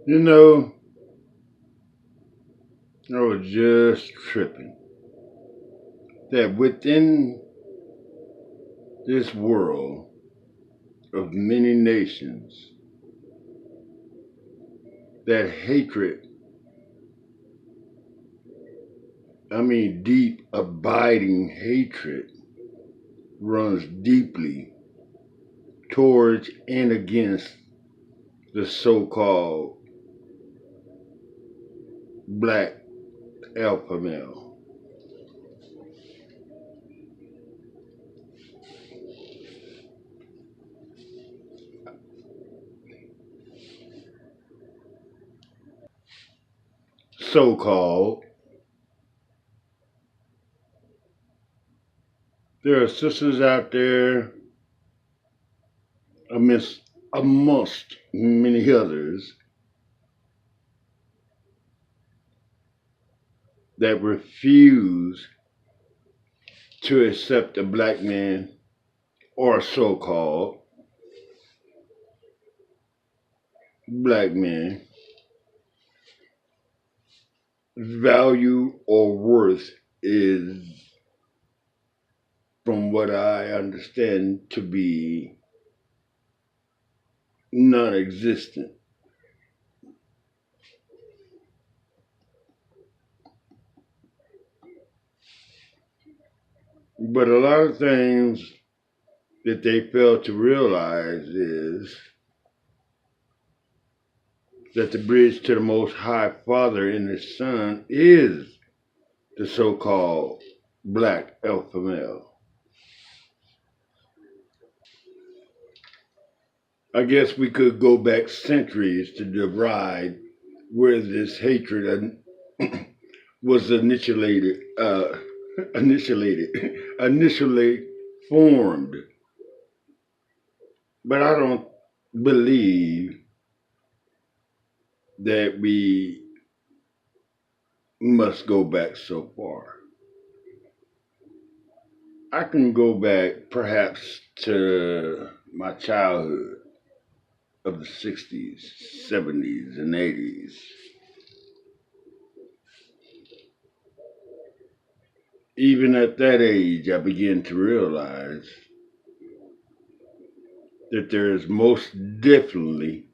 You know, I was just tripping that within this world of many nations, that hatred, I mean deep, abiding hatred, runs deeply towards and against the so-called black alpha male. So-called. There are sisters out there amongst many others that refuse to accept a black man or a so-called black man value or worth is, from what I understand, to be non-existent. But a lot of things that they fail to realize is that the bridge to the Most High Father and His Son is the so-called black alpha male. I guess we could go back centuries to deride where this hatred was initially formed. But I don't believe that we must go back so far. I can go back perhaps to my childhood of the 60s, 70s, and 80s. Even at that age, I began to realize that there is most definitely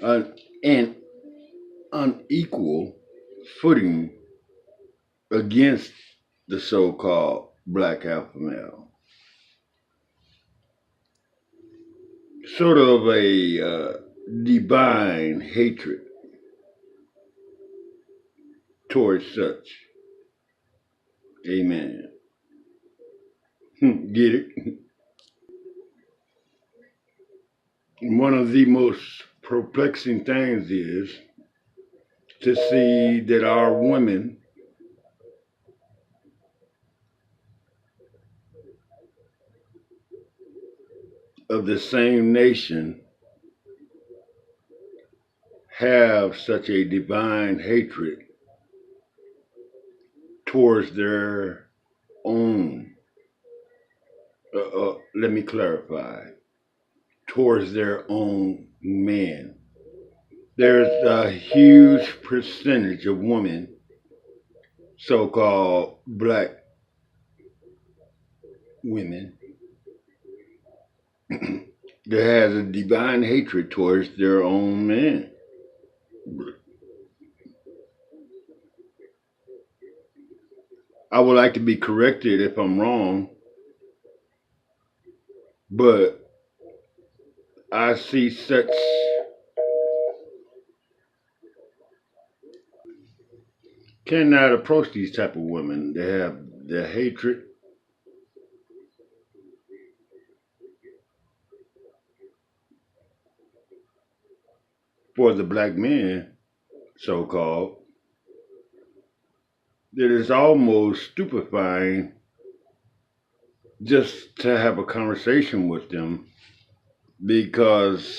an unequal footing against the so-called black alpha male. Sort of a divine hatred towards such. Amen. Get it? One of the most perplexing things is to see that our women of the same nation have such a divine hatred towards their own. Let me clarify. Towards their own men. There's a huge percentage of women, so-called black women, that has a divine hatred towards their own men. I would like to be corrected if I'm wrong, but I see such cannot approach these type of women. They have the hatred for the black men, so called, that is almost stupefying just to have a conversation with them because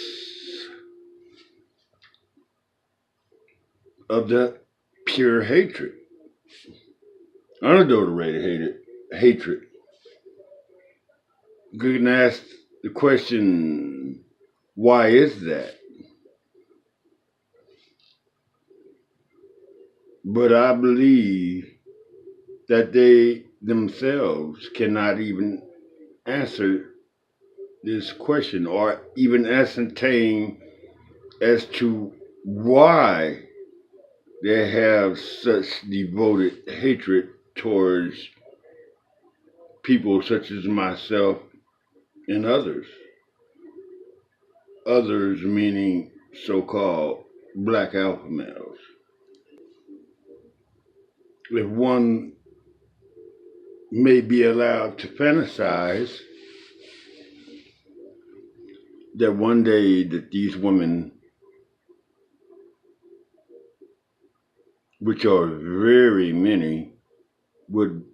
of the pure hatred, unadulterated hatred. You can ask the question, Why is that? But I believe that they themselves cannot even answer this question or even ascertain as to why they have such devoted hatred towards people such as myself and others. Others meaning so called black alpha males. If one may be allowed to fantasize that one day that these women, which are very many, would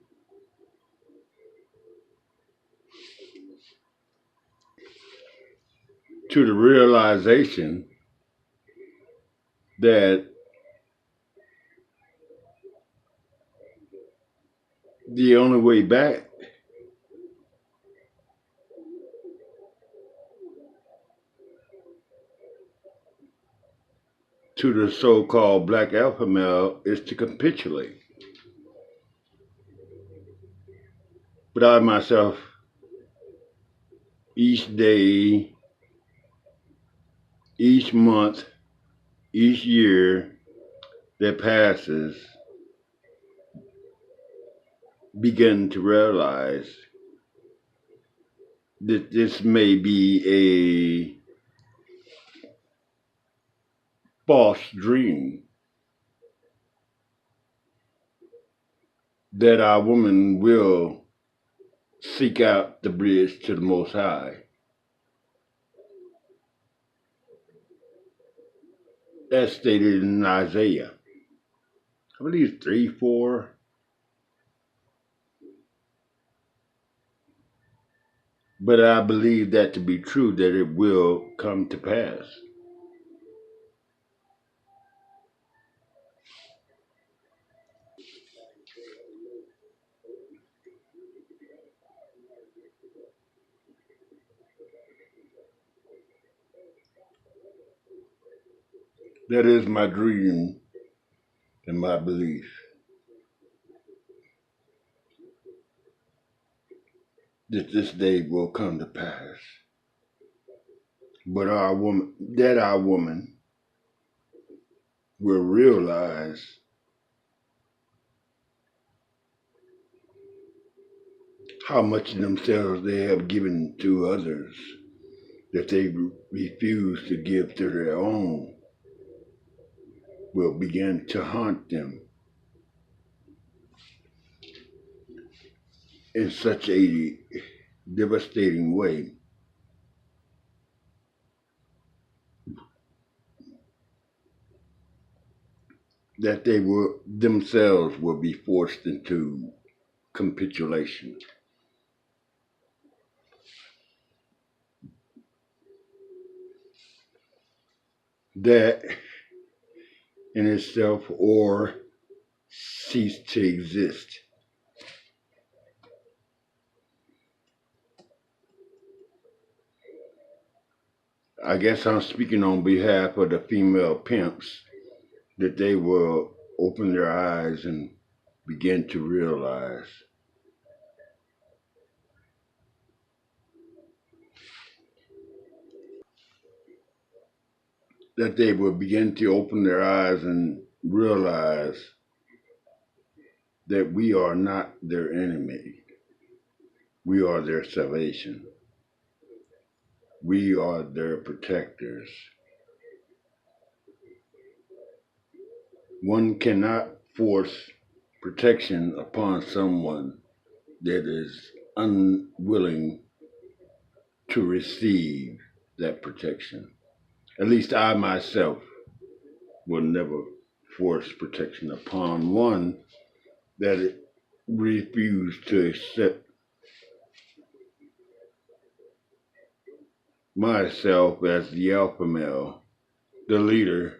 to the realization that the only way back to the so-called black alpha male is to capitulate. But I myself, each day, each month, each year that passes, begin to realize that this may be a false dream, that our woman will seek out the bridge to the Most High, as stated in Isaiah. I believe 3, 4. But I believe that to be true, that it will come to pass. That is my dream and my belief that this day will come to pass. But our woman will realize how much of themselves they have given to others that they refuse to give to their own will begin to haunt them in such a devastating way that they will themselves will be forced into capitulation. That in itself or cease to exist. I guess I'm speaking on behalf of the female pimps that they will open their eyes and begin to realize that they will begin to open their eyes and realize that we are not their enemy. We are their salvation. We are their protectors. One cannot force protection upon someone that is unwilling to receive that protection. At least I myself will never force protection upon one that refused to accept myself as the alpha male, the leader.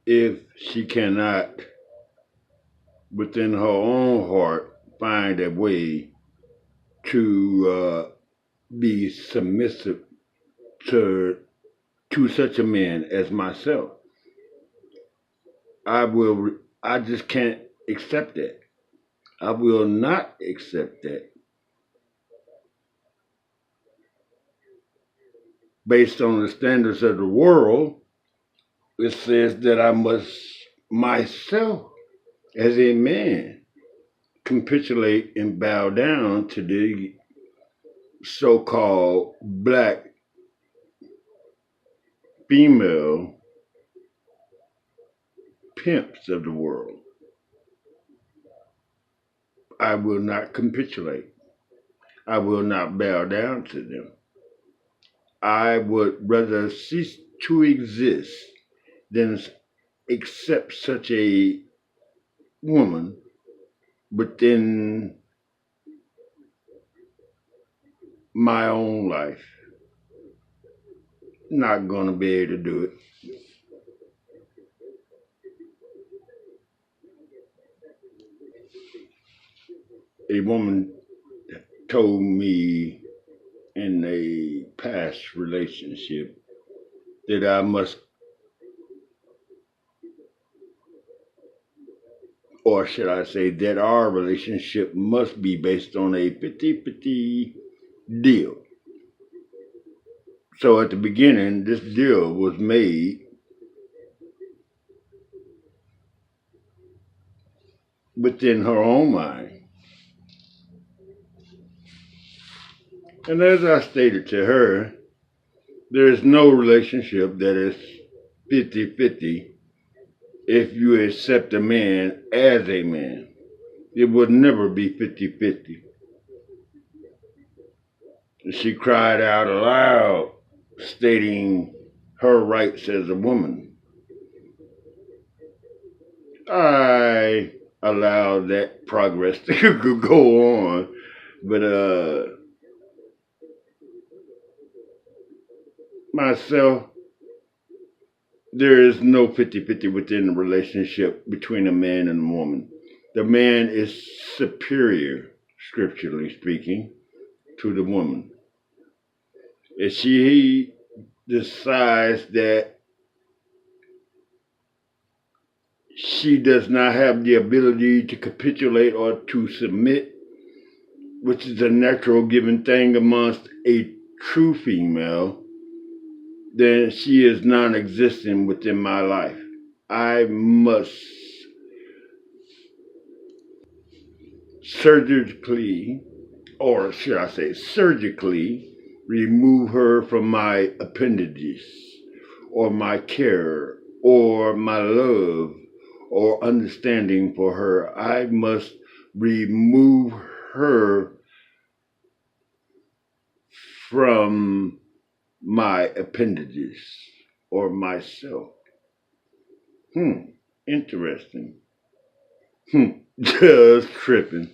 If she cannot, within her own heart, find find a way to be submissive to such a man as myself. I just can't accept that. I will not accept that. Based on the standards of the world, it says that I must myself as a man capitulate and bow down to the so-called black female pimps of the world. I will not capitulate. I will not bow down to them. I would rather cease to exist than accept such a woman within my own life. Not going to be able to do it. A woman told me in a past relationship that I must, or should I say, that our relationship must be based on a 50-50 deal. So at the beginning, this deal was made within her own mind. And as I stated to her, there is no relationship that is 50-50 if you accept a man as a man. It would never be 50-50. She cried out aloud, stating her rights as a woman. I allowed that progress to go on, but myself, there is no 50-50 within the relationship between a man and a woman. The man is superior, scripturally speaking, to the woman. If she decides that she does not have the ability to capitulate or to submit, which is a natural given thing amongst a true female, then she is non-existent within my life. I must surgically, or should I say surgically, remove her from my appendages, or my care, or my love, or understanding for her. I must remove her from my appendages or myself. Interesting. Just tripping.